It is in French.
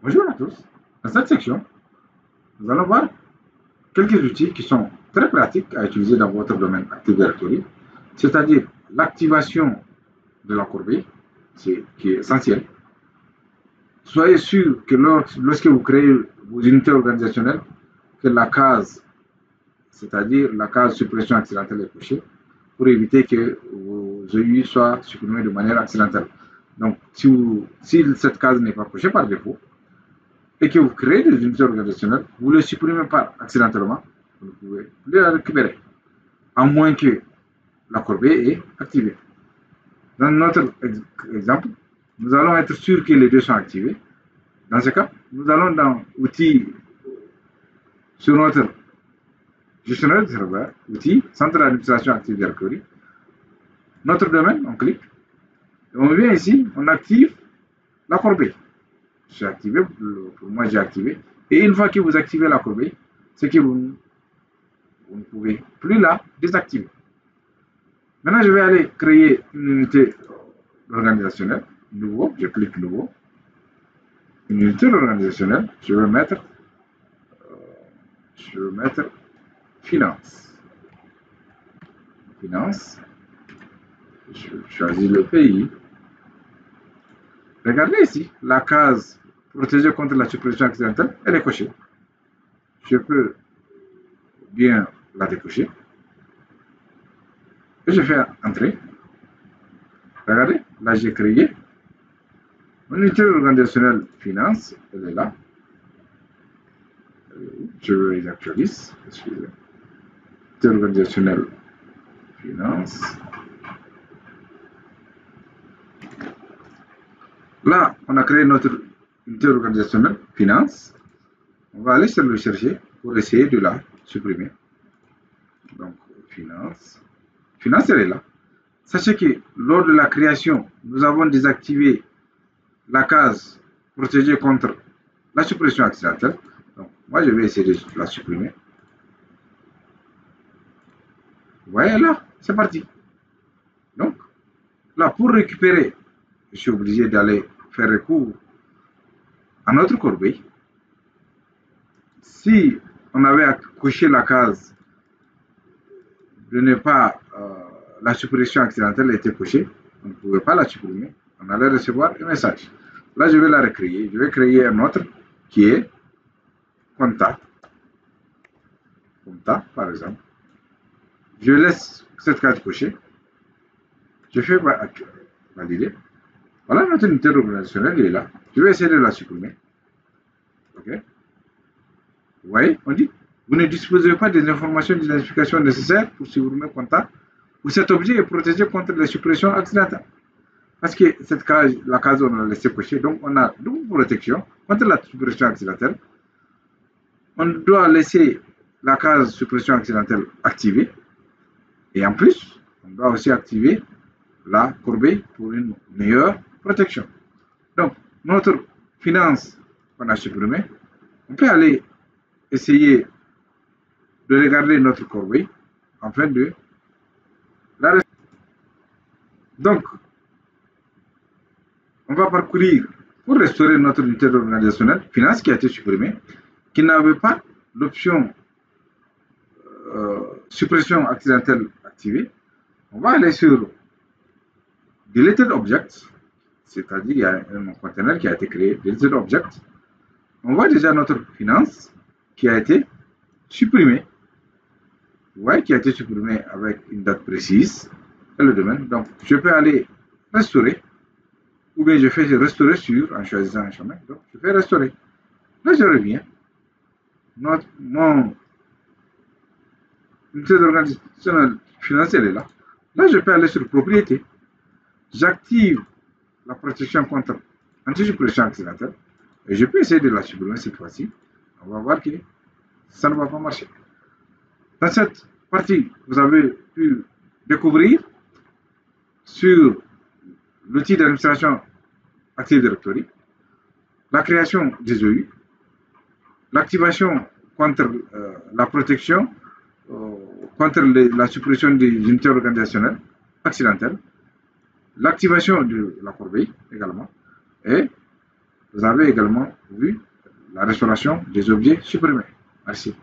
Bonjour à tous. Dans cette section, nous allons voir quelques outils qui sont très pratiques à utiliser dans votre domaine Active Directory, c'est-à-dire l'activation de la corbeille, qui est essentiel. Soyez sûr que lorsque vous créez vos unités organisationnelles, que la case, c'est-à-dire la case suppression accidentelle est cochée, pour éviter que vos EUI soient supprimés de manière accidentelle. Donc, si cette case n'est pas cochée par défaut, et que vous créez des unités organisationnelles, vous ne les supprimez pas accidentellement, vous ne pouvez plus la récupérer, à moins que la corbeille est activée. Dans notre exemple, nous allons être sûrs que les deux sont activés. Dans ce cas, nous allons dans Outils, sur notre gestionnaire de serveur, Outils, Centre d'administration Active Directory. Notre domaine, on clique, et on vient ici, on active la corbeille. J'ai activé, pour moi j'ai activé. Et une fois que vous activez la corbeille, c'est que vous ne pouvez plus la désactiver. Maintenant, je vais aller créer une unité organisationnelle. Nouveau, je clique nouveau. Une unité organisationnelle, je vais mettre finance. Finance. Je choisis le pays. Regardez ici, la case protéger contre la suppression accidentelle, elle est cochée. Je peux bien la décocher. Et je fais entrer. Regardez, là j'ai créé mon unité organisationnelle finance, elle est là. Je les actualise. Excusez. Unité organisationnelle finance. Là, on a créé notre unité organisationnelle finance. On va aller sur le chercher pour essayer de la supprimer. Donc, finance. Finance, elle est là. Sachez que lors de la création, nous avons désactivé la case protégée contre la suppression accidentelle. Donc, moi, je vais essayer de la supprimer. Vous voyez là, c'est parti. Donc, là, pour récupérer, je suis obligé d'aller faire recours à notre corbeille. Si on avait coché la case de ne pas la suppression accidentelle était cochée, on ne pouvait pas la supprimer, on allait recevoir un message. Là, je vais la recréer. Je vais créer un autre qui est contact. Contact, par exemple. Je laisse cette case cochée. Je fais valider. Voilà, notre unité organisationnelle est là. Je vais essayer de la supprimer. OK. Vous voyez, on dit, vous ne disposez pas des informations d'identification nécessaires pour supprimer contact ou cet objet est protégé contre la suppression accidentelle. Parce que cette case, la case, on l'a laissé cocher, donc on a double protection contre la suppression accidentelle. On doit laisser la case suppression accidentelle activée. Et en plus, on doit aussi activer la corbeille pour une meilleure protection. Donc, notre finance qu'on a supprimée, on peut aller essayer de regarder notre corbeille afin de la restaurer. Donc, on va parcourir pour restaurer notre unité organisationnelle finance qui a été supprimée, qui n'avait pas l'option suppression accidentelle activée. On va aller sur Deleted Objects, c'est-à-dire il y a un conteneur qui a été créé, Deleted Objects. On voit déjà notre finance qui a été supprimée. Vous voyez qui a été supprimée avec une date précise et le domaine. Donc, je peux aller restaurer, ou bien je fais restaurer sur en choisissant un chemin. Donc, je fais restaurer. Là, je reviens. Mon unité d'organisation financière est là. Là, je peux aller sur propriété. J'active la protection contre anti-suppression accidentelle et je peux essayer de la supprimer cette fois-ci. On va voir que ça ne va pas marcher. Dans cette partie, vous avez pu découvrir sur l'outil d'administration Active Directory, la création des EU, l'activation contre la protection contre la suppression des unités organisationnelles accidentelles, l'activation de la corbeille également, et Vous avez également vu la restauration des objets supprimés. Merci.